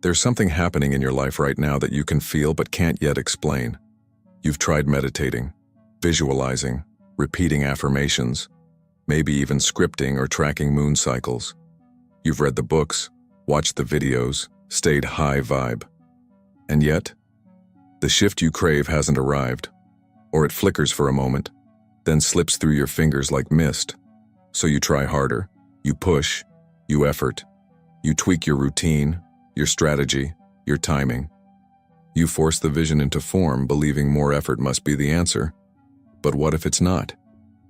There's something happening in your life right now that you can feel but can't yet explain. You've tried meditating, visualizing, repeating affirmations, maybe even scripting or tracking moon cycles. You've read the books, watched the videos, stayed high vibe. And yet, the shift you crave hasn't arrived, or it flickers for a moment, then slips through your fingers like mist. So you try harder, you push, you effort, you tweak your routine, your strategy, your timing. You force the vision into form, believing more effort must be the answer. But what if it's not?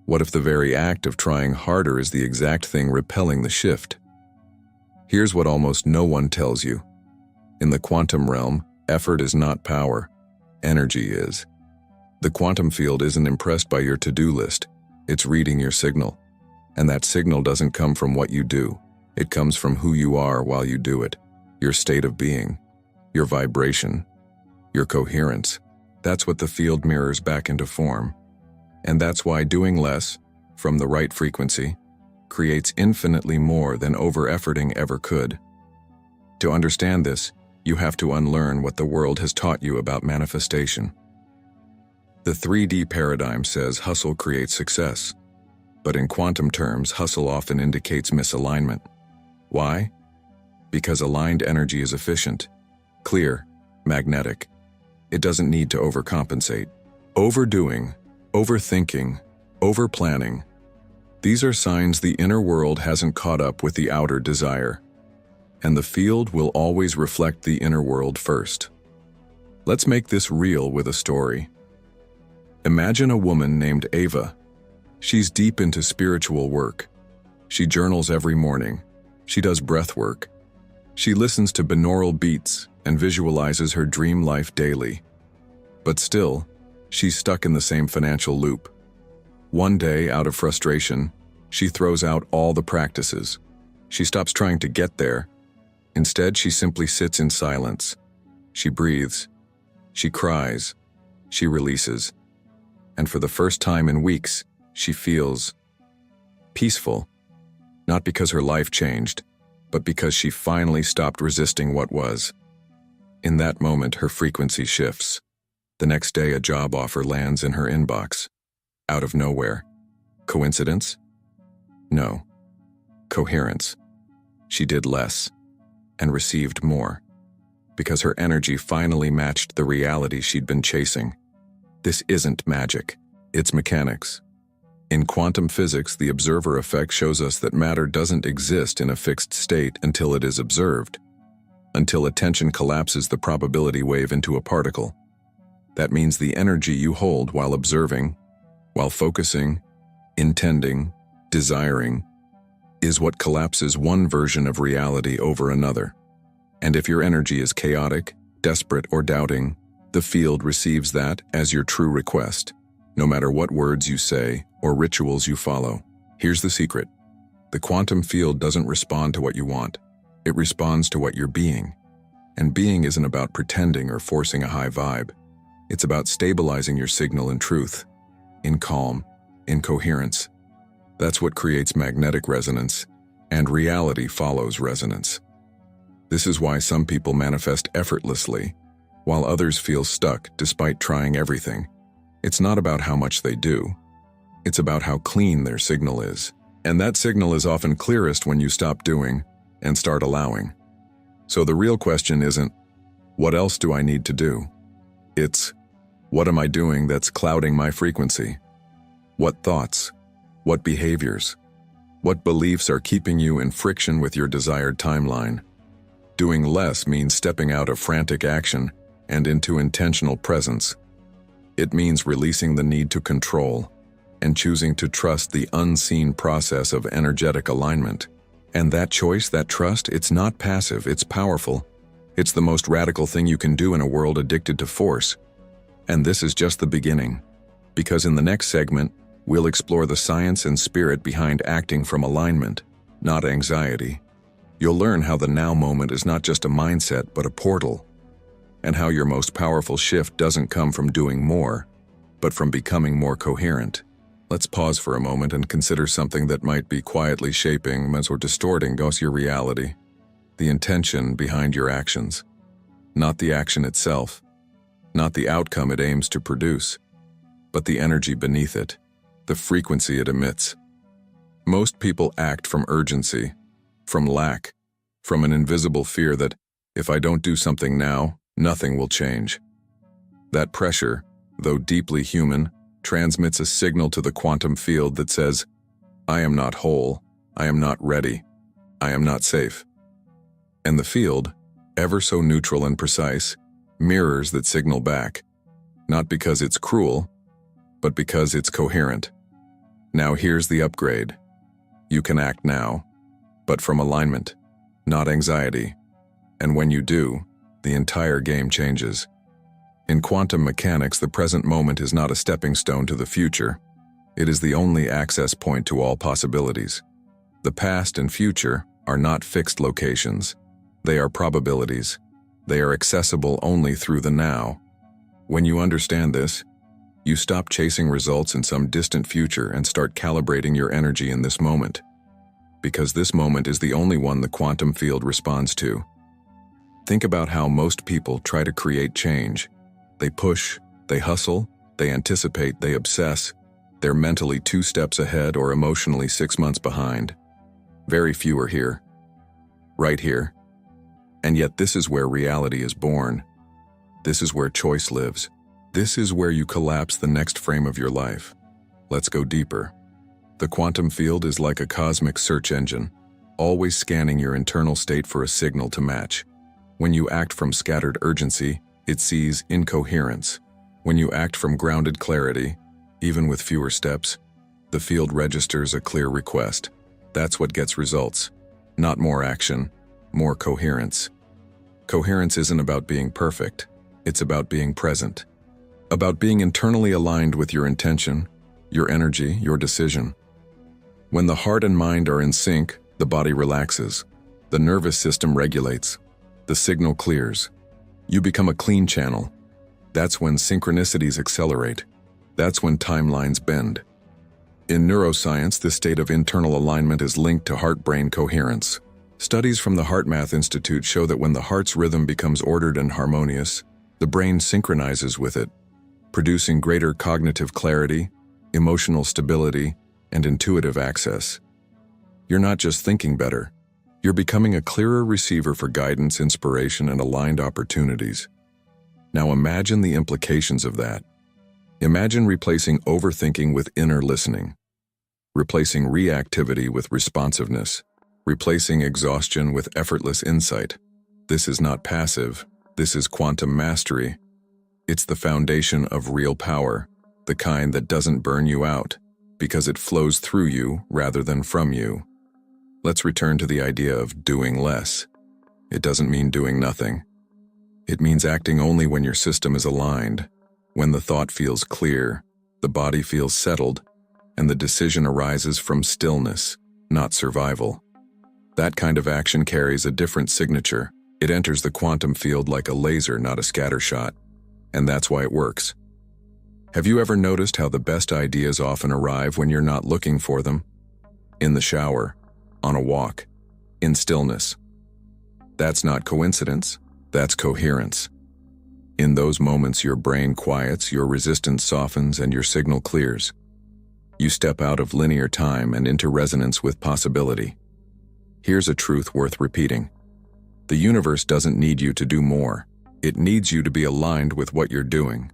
What if the very act of trying harder is the exact thing repelling the shift? Here's what almost no one tells you. In the quantum realm, effort is not power. Energy is. The quantum field isn't impressed by your to-do list. It's reading your signal. And that signal doesn't come from what you do. It comes from who you are while you do it. Your state of being, your vibration, your coherence. That's what the field mirrors back into form. And that's why doing less, from the right frequency, creates infinitely more than over-efforting ever could. To understand this, you have to unlearn what the world has taught you about manifestation. The 3D paradigm says hustle creates success, but in quantum terms, hustle often indicates misalignment. Why? Because aligned energy is efficient, clear, magnetic. It doesn't need to overcompensate. Overdoing, overthinking, overplanning. These are signs the inner world hasn't caught up with the outer desire. And the field will always reflect the inner world first. Let's make this real with a story. Imagine a woman named Ava. She's deep into spiritual work. She journals every morning. She does breath work. She listens to binaural beats and visualizes her dream life daily. But still, she's stuck in the same financial loop. One day, out of frustration, she throws out all the practices. She stops trying to get there. Instead, she simply sits in silence. She breathes. She cries. She releases. And for the first time in weeks, she feels peaceful. Not because her life changed, but because she finally stopped resisting what was. In that moment, her frequency shifts. The next day, a job offer lands in her inbox. Out of nowhere. Coincidence? No. Coherence. She did less and received more, because her energy finally matched the reality she'd been chasing. This isn't magic, it's mechanics. In quantum physics, the observer effect shows us that matter doesn't exist in a fixed state until it is observed, until attention collapses the probability wave into a particle. That means the energy you hold while observing, while focusing, intending, desiring, is what collapses one version of reality over another. And if your energy is chaotic, desperate, or doubting, the field receives that as your true request, no matter what words you say or rituals you follow. Here's the secret. The quantum field doesn't respond to what you want. It responds to what you're being. And being isn't about pretending or forcing a high vibe. It's about stabilizing your signal in truth, in calm, in coherence. That's what creates magnetic resonance, and reality follows resonance. This is why some people manifest effortlessly, while others feel stuck despite trying everything. It's not about how much they do. It's about how clean their signal is. And that signal is often clearest when you stop doing and start allowing. So the real question isn't, what else do I need to do? It's, what am I doing that's clouding my frequency? What thoughts? What behaviors? What beliefs are keeping you in friction with your desired timeline? Doing less means stepping out of frantic action and into intentional presence. It means releasing the need to control and choosing to trust the unseen process of energetic alignment. And that choice, that trust, it's not passive, it's powerful. It's the most radical thing you can do in a world addicted to force. And this is just the beginning. Because in the next segment, we'll explore the science and spirit behind acting from alignment, not anxiety. You'll learn how the now moment is not just a mindset, but a portal. And how your most powerful shift doesn't come from doing more, but from becoming more coherent. Let's pause for a moment and consider something that might be quietly shaping or distorting your reality. The intention behind your actions. Not the action itself, not the outcome it aims to produce, but the energy beneath it, the frequency it emits. Most people act from urgency, from lack, from an invisible fear that, if I don't do something now, nothing will change. That pressure, though deeply human, transmits a signal to the quantum field that says, I am not whole, I am not ready, I am not safe. And the field, ever so neutral and precise, mirrors that signal back, not because it's cruel, but because it's coherent. Now here's the upgrade. You can act now, but from alignment, not anxiety. And when you do, the entire game changes. In quantum mechanics, the present moment is not a stepping stone to the future. It is the only access point to all possibilities. The past and future are not fixed locations. They are probabilities. They are accessible only through the now. When you understand this, you stop chasing results in some distant future and start calibrating your energy in this moment. Because this moment is the only one the quantum field responds to. Think about how most people try to create change. They push, they hustle, they anticipate, they obsess. They're mentally 2 steps ahead or emotionally 6 months behind. Very few are here. Right here. And yet this is where reality is born. This is where choice lives. This is where you collapse the next frame of your life. Let's go deeper. The quantum field is like a cosmic search engine, always scanning your internal state for a signal to match. When you act from scattered urgency, it sees incoherence. When you act from grounded clarity, even with fewer steps, the field registers a clear request. That's what gets results. Not more action, more coherence. Coherence isn't about being perfect. It's about being present. About being internally aligned with your intention, your energy, your decision. When the heart and mind are in sync, the body relaxes. The nervous system regulates. The signal clears. You become a clean channel. That's when synchronicities accelerate. That's when timelines bend. In neuroscience, this state of internal alignment is linked to heart-brain coherence. Studies from the HeartMath Institute show that when the heart's rhythm becomes ordered and harmonious, the brain synchronizes with it, producing greater cognitive clarity, emotional stability, and intuitive access. You're not just thinking better. You're becoming a clearer receiver for guidance, inspiration, and aligned opportunities. Now imagine the implications of that. Imagine replacing overthinking with inner listening, replacing reactivity with responsiveness, replacing exhaustion with effortless insight. This is not passive. This is quantum mastery. It's the foundation of real power, the kind that doesn't burn you out, because it flows through you rather than from you. Let's return to the idea of doing less. It doesn't mean doing nothing. It means acting only when your system is aligned, when the thought feels clear, the body feels settled, and the decision arises from stillness, not survival. That kind of action carries a different signature. It enters the quantum field like a laser, not a scattershot. And that's why it works. Have you ever noticed how the best ideas often arrive when you're not looking for them? In the shower, on a walk, in stillness. That's not coincidence, that's coherence. In those moments, your brain quiets, your resistance softens, and your signal clears. You step out of linear time and into resonance with possibility. Here's a truth worth repeating. The universe doesn't need you to do more. It needs you to be aligned with what you're doing.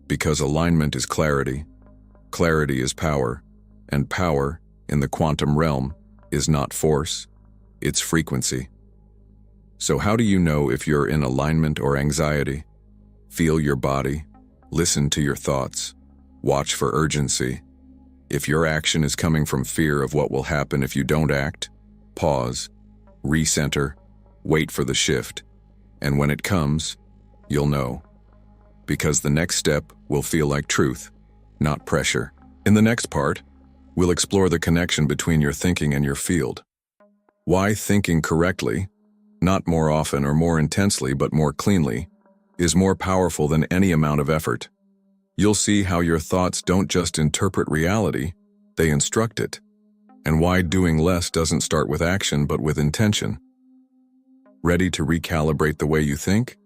Because alignment is clarity, clarity is power, and power, in the quantum realm, is not force, it's frequency. So how do you know if you're in alignment or anxiety? Feel your body, listen to your thoughts, watch for urgency. If your action is coming from fear of what will happen if you don't act, pause, recenter, wait for the shift, and when it comes, you'll know. Because the next step will feel like truth, not pressure. In the next part, we'll explore the connection between your thinking and your field. Why thinking correctly, not more often or more intensely but more cleanly, is more powerful than any amount of effort. You'll see how your thoughts don't just interpret reality, they instruct it, and why doing less doesn't start with action but with intention. Ready to recalibrate the way you think?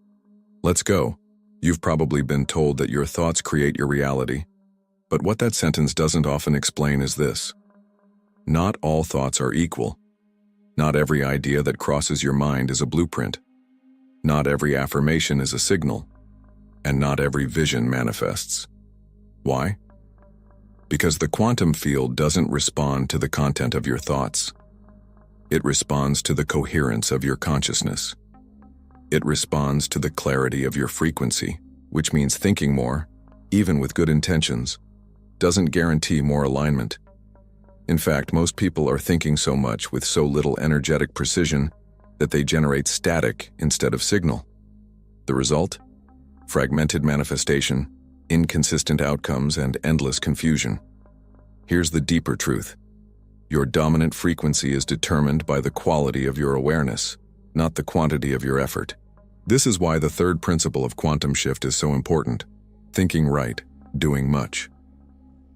Let's go. You've probably been told that your thoughts create your reality, but what that sentence doesn't often explain is this. Not all thoughts are equal. Not every idea that crosses your mind is a blueprint. Not every affirmation is a signal. And not every vision manifests. Why? Because the quantum field doesn't respond to the content of your thoughts. It responds to the coherence of your consciousness. It responds to the clarity of your frequency, which means thinking more, even with good intentions, doesn't guarantee more alignment. In fact, most people are thinking so much with so little energetic precision that they generate static instead of signal. The result? Fragmented manifestation, inconsistent outcomes, and endless confusion. Here's the deeper truth. Your dominant frequency is determined by the quality of your awareness, not the quantity of your effort. This is why the third principle of quantum shift is so important. Thinking right, doing much.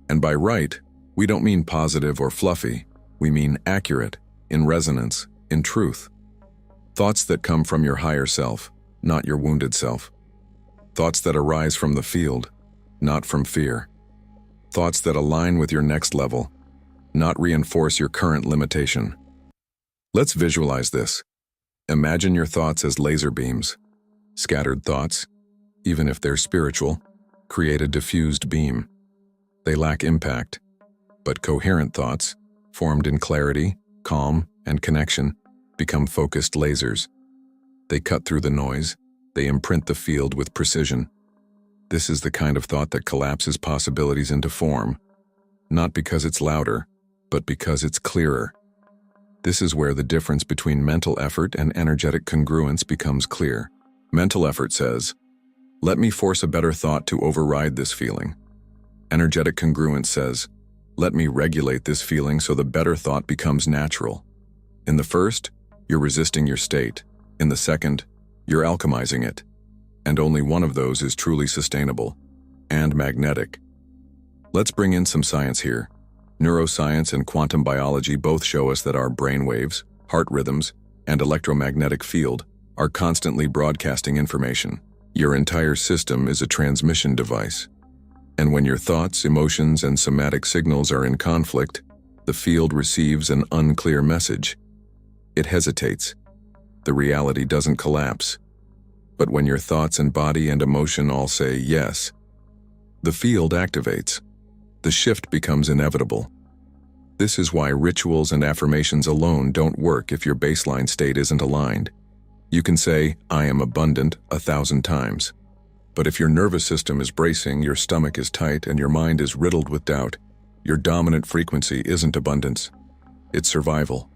And by right, we don't mean positive or fluffy. We mean accurate, in resonance, in truth. Thoughts that come from your higher self, not your wounded self. Thoughts that arise from the field, not from fear. Thoughts that align with your next level, not reinforce your current limitation. Let's visualize this. Imagine your thoughts as laser beams. Scattered thoughts, even if they're spiritual, create a diffused beam. They lack impact, but coherent thoughts, formed in clarity, calm, and connection, become focused lasers. They cut through the noise, they imprint the field with precision. This is the kind of thought that collapses possibilities into form, not because it's louder, but because it's clearer. This is where the difference between mental effort and energetic congruence becomes clear. Mental effort says, let me force a better thought to override this feeling. Energetic congruence says, let me regulate this feeling so the better thought becomes natural. In the first, you're resisting your state. In the second, you're alchemizing it. And only one of those is truly sustainable and magnetic. Let's bring in some science here. Neuroscience and quantum biology both show us that our brain waves, heart rhythms, and electromagnetic field are constantly broadcasting information. Your entire system is a transmission device. And when your thoughts, emotions, and somatic signals are in conflict, the field receives an unclear message. It hesitates. The reality doesn't collapse. But when your thoughts and body and emotion all say yes, the field activates. The shift becomes inevitable. This is why rituals and affirmations alone don't work if your baseline state isn't aligned. You can say, I am abundant 1,000 times. But if your nervous system is bracing, your stomach is tight, and your mind is riddled with doubt, your dominant frequency isn't abundance. It's survival.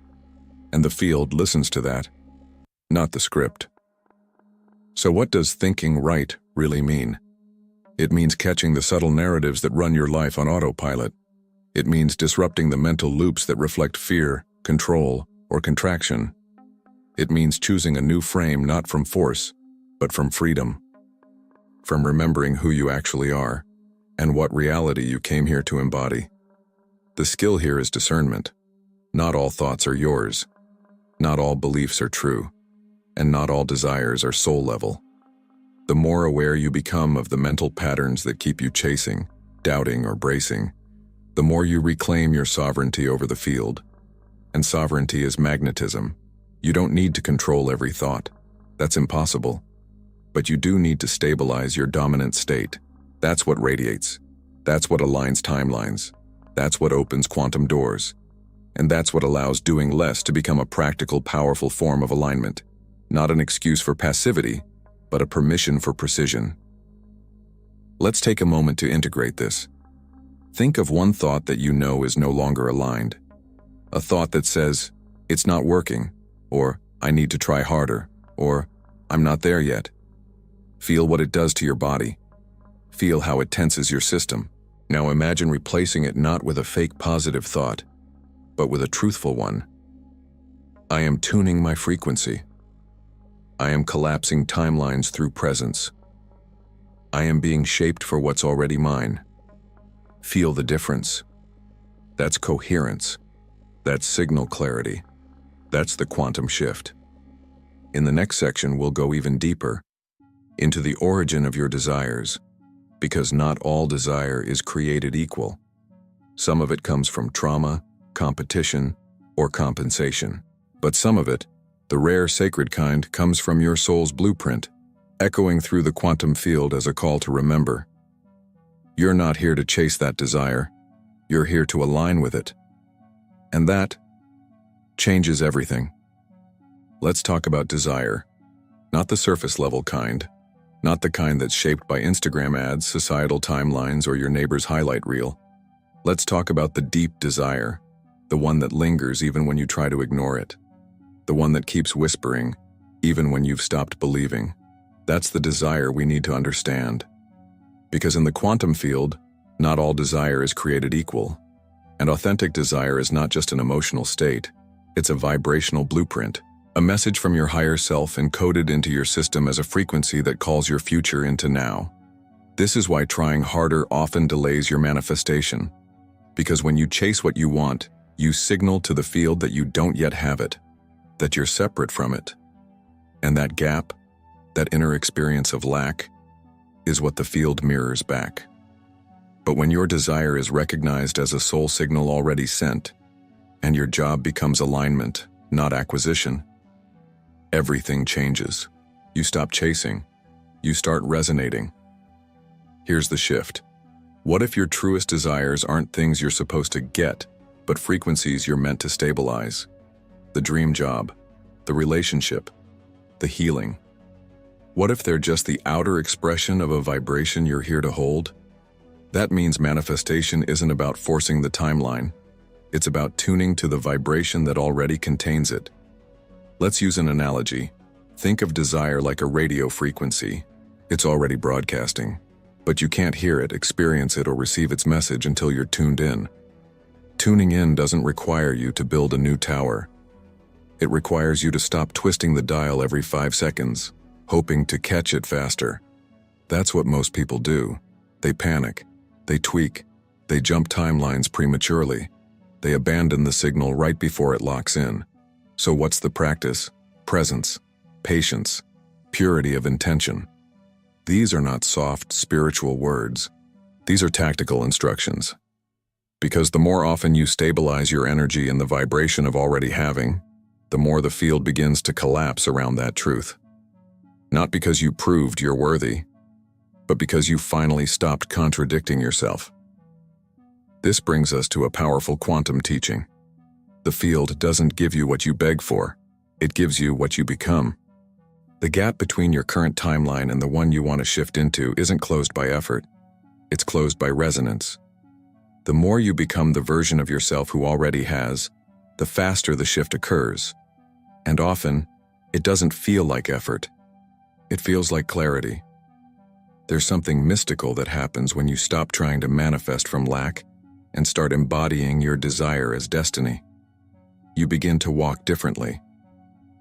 And the field listens to that, not the script. So what does thinking right really mean? It means catching the subtle narratives that run your life on autopilot. It means disrupting the mental loops that reflect fear, control, or contraction. It means choosing a new frame not from force, but from freedom. From remembering who you actually are, and what reality you came here to embody. The skill here is discernment. Not all thoughts are yours. Not all beliefs are true. And not all desires are soul level. The more aware you become of the mental patterns that keep you chasing, doubting, or bracing, the more you reclaim your sovereignty over the field. And sovereignty is magnetism. You don't need to control every thought. That's impossible. But you do need to stabilize your dominant state. That's what radiates. That's what aligns timelines. That's what opens quantum doors. And that's what allows doing less to become a practical, powerful form of alignment. Not an excuse for passivity, but a permission for precision. Let's take a moment to integrate this. Think of one thought that you know is no longer aligned. A thought that says, it's not working, or I need to try harder, or I'm not there yet. Feel what it does to your body. Feel how it tenses your system. Now imagine replacing it not with a fake positive thought, but with a truthful one. I am tuning my frequency. I am collapsing timelines through presence. I am being shaped for what's already mine. Feel the difference. That's coherence. That's signal clarity. That's the quantum shift. In the next section, we'll go even deeper into the origin of your desires, because not all desire is created equal. Some of it comes from trauma, competition, or compensation. But some of it, the rare sacred kind, comes from your soul's blueprint, echoing through the quantum field as a call to remember. You're not here to chase that desire. You're here to align with it. And that changes everything. Let's talk about desire. Not the surface-level kind. Not the kind that's shaped by Instagram ads, societal timelines, or your neighbor's highlight reel. Let's talk about the deep desire, the one that lingers even when you try to ignore it. The one that keeps whispering, even when you've stopped believing. That's the desire we need to understand. Because in the quantum field, not all desire is created equal. And authentic desire is not just an emotional state, it's a vibrational blueprint, a message from your higher self encoded into your system as a frequency that calls your future into now. This is why trying harder often delays your manifestation. Because when you chase what you want, you signal to the field that you don't yet have it, that you're separate from it. And that gap, that inner experience of lack, is what the field mirrors back. But when your desire is recognized as a soul signal already sent, and your job becomes alignment, not acquisition, everything changes. You stop chasing. You start resonating. Here's the shift. What if your truest desires aren't things you're supposed to get, but frequencies you're meant to stabilize? The dream job, the relationship, the healing. What if they're just the outer expression of a vibration you're here to hold? That means manifestation isn't about forcing the timeline. It's about tuning to the vibration that already contains it. Let's use an analogy. Think of desire like a radio frequency. It's already broadcasting, but you can't hear it, experience it, or receive its message until you're tuned in. Tuning in doesn't require you to build a new tower. It requires you to stop twisting the dial every 5 seconds, hoping to catch it faster. That's what most people do. They panic. They tweak. They jump timelines prematurely. They abandon the signal right before it locks in. So what's the practice? Presence, patience, purity of intention. These are not soft, spiritual words. These are tactical instructions. Because the more often you stabilize your energy in the vibration of already having, the more the field begins to collapse around that truth. Not because you proved you're worthy, but because you finally stopped contradicting yourself. This brings us to a powerful quantum teaching. The field doesn't give you what you beg for, it gives you what you become. The gap between your current timeline and the one you want to shift into isn't closed by effort, it's closed by resonance. The more you become the version of yourself who already has, the faster the shift occurs. And often, it doesn't feel like effort. It feels like clarity. There's something mystical that happens when you stop trying to manifest from lack and start embodying your desire as destiny. You begin to walk differently,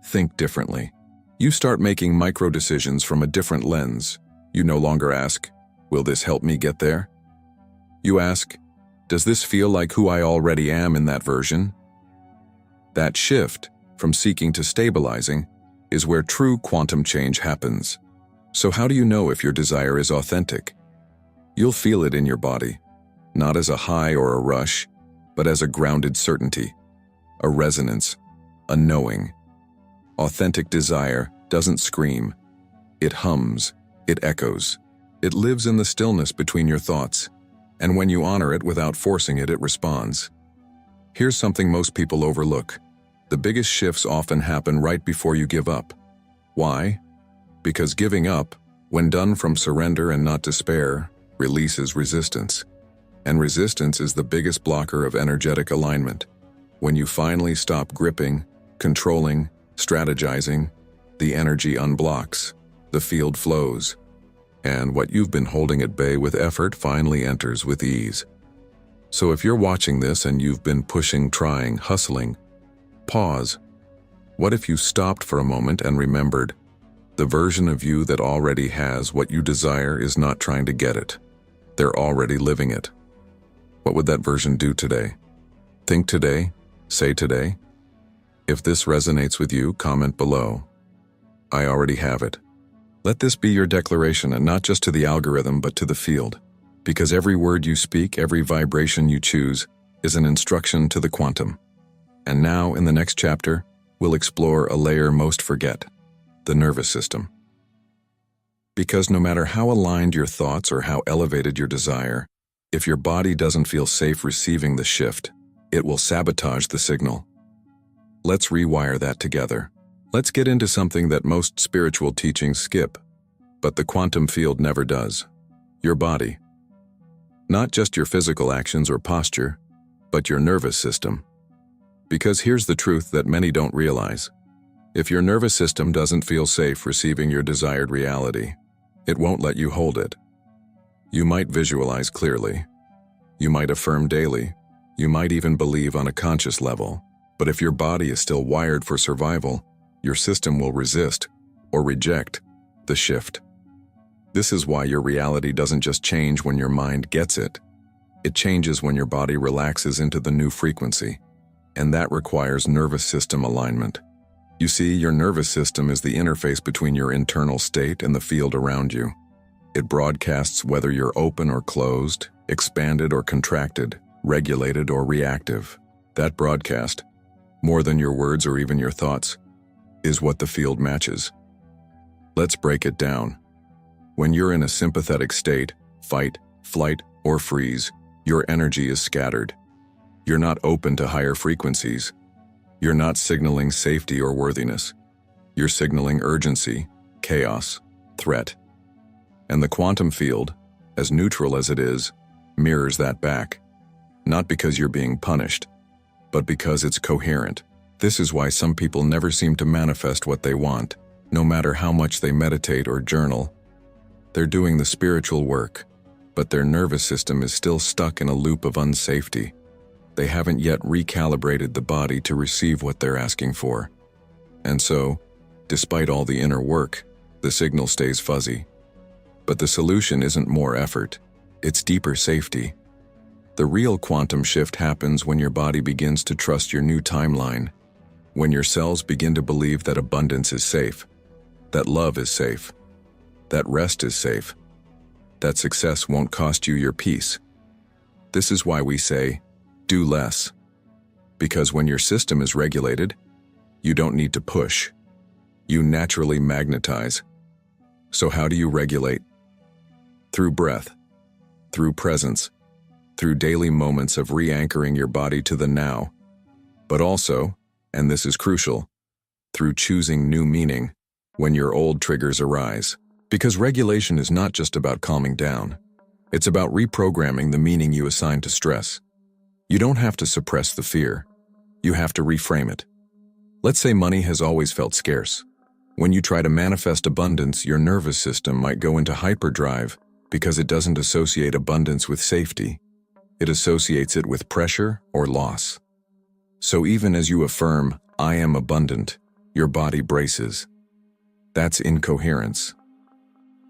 think differently. You start making micro-decisions from a different lens. You no longer ask, will this help me get there? You ask, does this feel like who I already am in that version? That shift, from seeking to stabilizing, is where true quantum change happens. So how do you know if your desire is authentic? You'll feel it in your body, not as a high or a rush, but as a grounded certainty, a resonance, a knowing. Authentic desire doesn't scream. It hums, it echoes. It lives in the stillness between your thoughts, and when you honor it without forcing it, it responds. Here's something most people overlook. The biggest shifts often happen right before you give up. Why? Because giving up, when done from surrender and not despair, releases resistance. And resistance is the biggest blocker of energetic alignment. When you finally stop gripping, controlling, strategizing, the energy unblocks, the field flows, and what you've been holding at bay with effort finally enters with ease. So if you're watching this and you've been pushing, trying, hustling, pause. What if you stopped for a moment and remembered, the version of you that already has what you desire is not trying to get it. They're already living it. What would that version do today? Think today, say today. If this resonates with you, comment below. I already have it. Let this be your declaration, and not just to the algorithm, but to the field. Because every word you speak, every vibration you choose, is an instruction to the quantum. And now, in the next chapter, we'll explore a layer most forget: the nervous system. Because no matter how aligned your thoughts or how elevated your desire, if your body doesn't feel safe receiving the shift, it will sabotage the signal. Let's rewire that together. Let's get into something that most spiritual teachings skip, but the quantum field never does: your body. Not just your physical actions or posture, but your nervous system. Because here's the truth that many don't realize. If your nervous system doesn't feel safe receiving your desired reality, it won't let you hold it. You might visualize clearly. You might affirm daily. You might even believe on a conscious level. But if your body is still wired for survival, your system will resist or reject the shift. This is why your reality doesn't just change when your mind gets it. It changes when your body relaxes into the new frequency. And that requires nervous system alignment. You see, your nervous system is the interface between your internal state and the field around you. It broadcasts whether you're open or closed, expanded or contracted, regulated or reactive. That broadcast, more than your words or even your thoughts, is what the field matches. Let's break it down. When you're in a sympathetic state, fight, flight, or freeze, your energy is scattered. You're not open to higher frequencies. You're not signaling safety or worthiness. You're signaling urgency, chaos, threat. And the quantum field, as neutral as it is, mirrors that back. Not because you're being punished, but because it's coherent. This is why some people never seem to manifest what they want, no matter how much they meditate or journal. They're doing the spiritual work, but their nervous system is still stuck in a loop of unsafety. They haven't yet recalibrated the body to receive what they're asking for. And so, despite all the inner work, the signal stays fuzzy. But the solution isn't more effort, it's deeper safety. The real quantum shift happens when your body begins to trust your new timeline, when your cells begin to believe that abundance is safe, that love is safe, that rest is safe, that success won't cost you your peace. This is why we say, do less. Because when your system is regulated, you don't need to push. You naturally magnetize. So how do you regulate? Through breath, through presence, through daily moments of re-anchoring your body to the now. But also, and this is crucial, through choosing new meaning when your old triggers arise. Because regulation is not just about calming down. It's about reprogramming the meaning you assign to stress. You don't have to suppress the fear. You have to reframe it. Let's say money has always felt scarce. When you try to manifest abundance, your nervous system might go into hyperdrive because it doesn't associate abundance with safety. It associates it with pressure or loss. So even as you affirm, "I am abundant," your body braces. That's incoherence.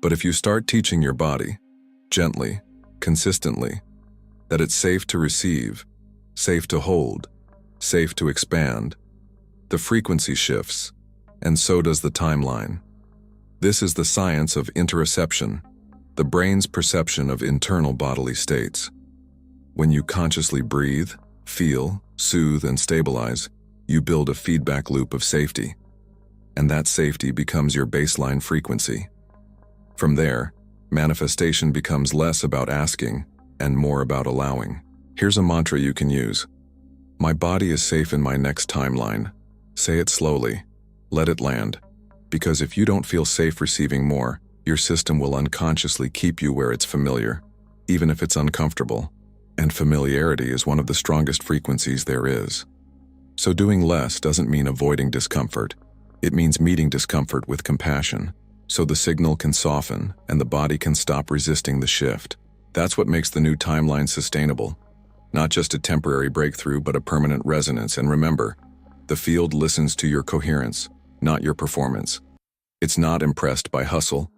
But if you start teaching your body, gently, consistently, that it's safe to receive, safe to hold, safe to expand, the frequency shifts, and so does the timeline. This is the science of interoception, the brain's perception of internal bodily states. When you consciously breathe, feel, soothe, and stabilize, you build a feedback loop of safety. And that safety becomes your baseline frequency. From there, manifestation becomes less about asking and more about allowing. Here's a mantra you can use. My body is safe in my next timeline. Say it slowly. Let it land. Because if you don't feel safe receiving more, your system will unconsciously keep you where it's familiar, even if it's uncomfortable. And familiarity is one of the strongest frequencies there is. So doing less doesn't mean avoiding discomfort. It means meeting discomfort with compassion, so the signal can soften and the body can stop resisting the shift. That's what makes the new timeline sustainable. Not just a temporary breakthrough, but a permanent resonance. And remember, the field listens to your coherence, not your performance. It's not impressed by hustle,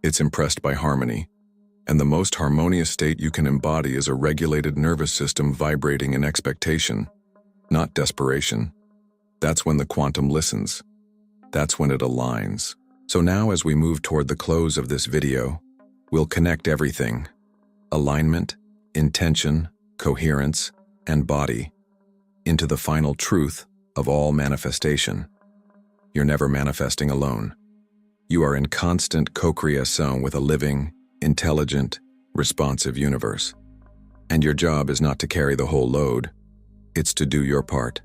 it's impressed by harmony. And the most harmonious state you can embody is a regulated nervous system vibrating in expectation, not desperation. That's when the quantum listens. That's when it aligns. So now as we move toward the close of this video, we'll connect everything: alignment, intention, coherence, and body into the final truth of all manifestation. You're never manifesting alone. You are in constant co-creation with a living, intelligent, responsive universe. And your job is not to carry the whole load. It's to do your part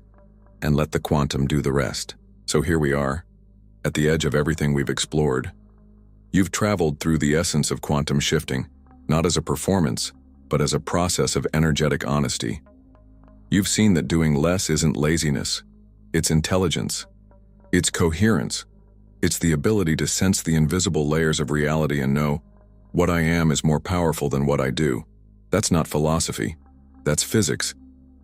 and let the quantum do the rest. So here we are, at the edge of everything we've explored. You've traveled through the essence of quantum shifting, not as a performance, but as a process of energetic honesty. You've seen that doing less isn't laziness, it's intelligence, it's coherence, it's the ability to sense the invisible layers of reality and know, what I am is more powerful than what I do. That's not philosophy, that's physics.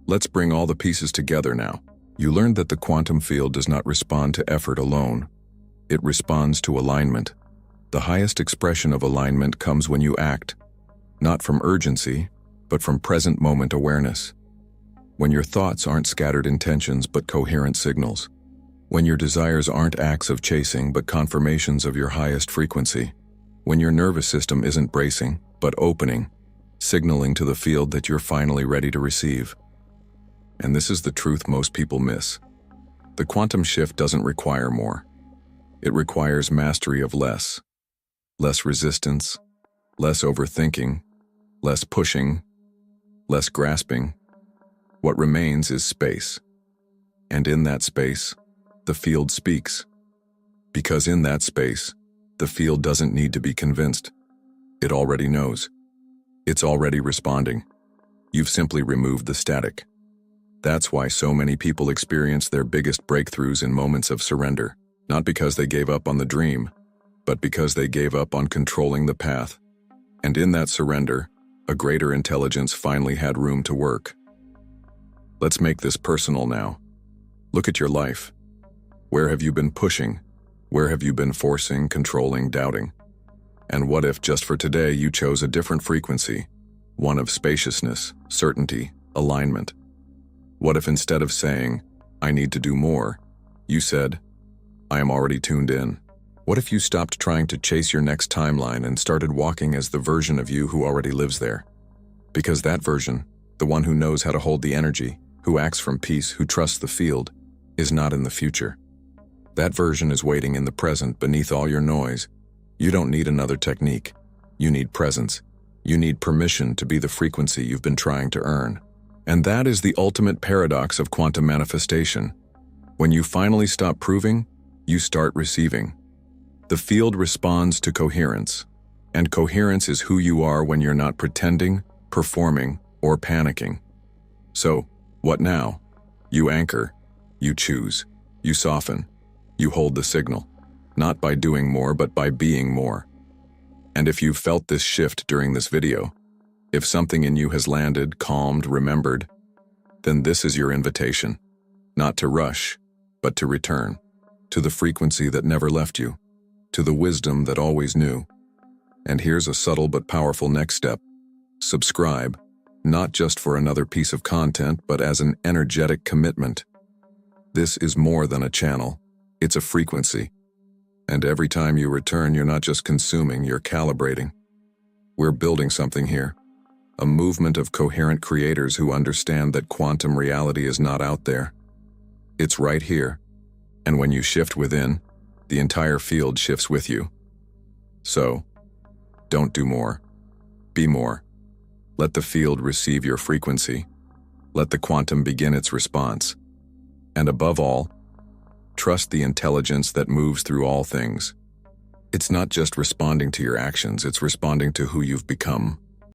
Let's bring all the pieces together now. You learned that the quantum field does not respond to effort alone. It responds to alignment. The highest expression of alignment comes when you act, not from urgency, but from present moment awareness. When your thoughts aren't scattered intentions but coherent signals. When your desires aren't acts of chasing but confirmations of your highest frequency. When your nervous system isn't bracing but opening, signaling to the field that you're finally ready to receive. And this is the truth most people miss. The quantum shift doesn't require more. It requires mastery of less. Less resistance, less overthinking, less pushing, less grasping. What remains is space. And in that space, the field speaks. Because in that space, the field doesn't need to be convinced. It already knows. It's already responding. You've simply removed the static. That's why so many people experience their biggest breakthroughs in moments of surrender, not because they gave up on the dream, but because they gave up on controlling the path. And in that surrender, a greater intelligence finally had room to work. Let's make this personal now. Look at your life. Where have you been pushing? Where have you been forcing, controlling, doubting? And what if just for today you chose a different frequency, one of spaciousness, certainty, alignment? What if instead of saying, I need to do more, you said, I am already tuned in? What if you stopped trying to chase your next timeline and started walking as the version of you who already lives there? Because that version, the one who knows how to hold the energy, who acts from peace, who trusts the field, is not in the future. That version is waiting in the present beneath all your noise. You don't need another technique. You need presence. You need permission to be the frequency you've been trying to earn. And that is the ultimate paradox of quantum manifestation. When you finally stop proving, you start receiving. The field responds to coherence, and coherence is who you are when you're not pretending, performing, or panicking. So, what now? You anchor, you choose, you soften, you hold the signal, not by doing more but by being more. And if you've felt this shift during this video, if something in you has landed, calmed, remembered, then this is your invitation, not to rush, but to return, to the frequency that never left you, to the wisdom that always knew. And here's a subtle but powerful next step. Subscribe, not just for another piece of content, but as an energetic commitment. This is more than a channel, it's a frequency. And every time you return, you're not just consuming, you're calibrating. We're building something here. A movement of coherent creators who understand that quantum reality is not out there. It's right here. And when you shift within, the entire field shifts with you. So, don't do more. Be more. Let the field receive your frequency. Let the quantum begin its response. And above all, trust the intelligence that moves through all things. It's not just responding to your actions, it's responding to who you've become.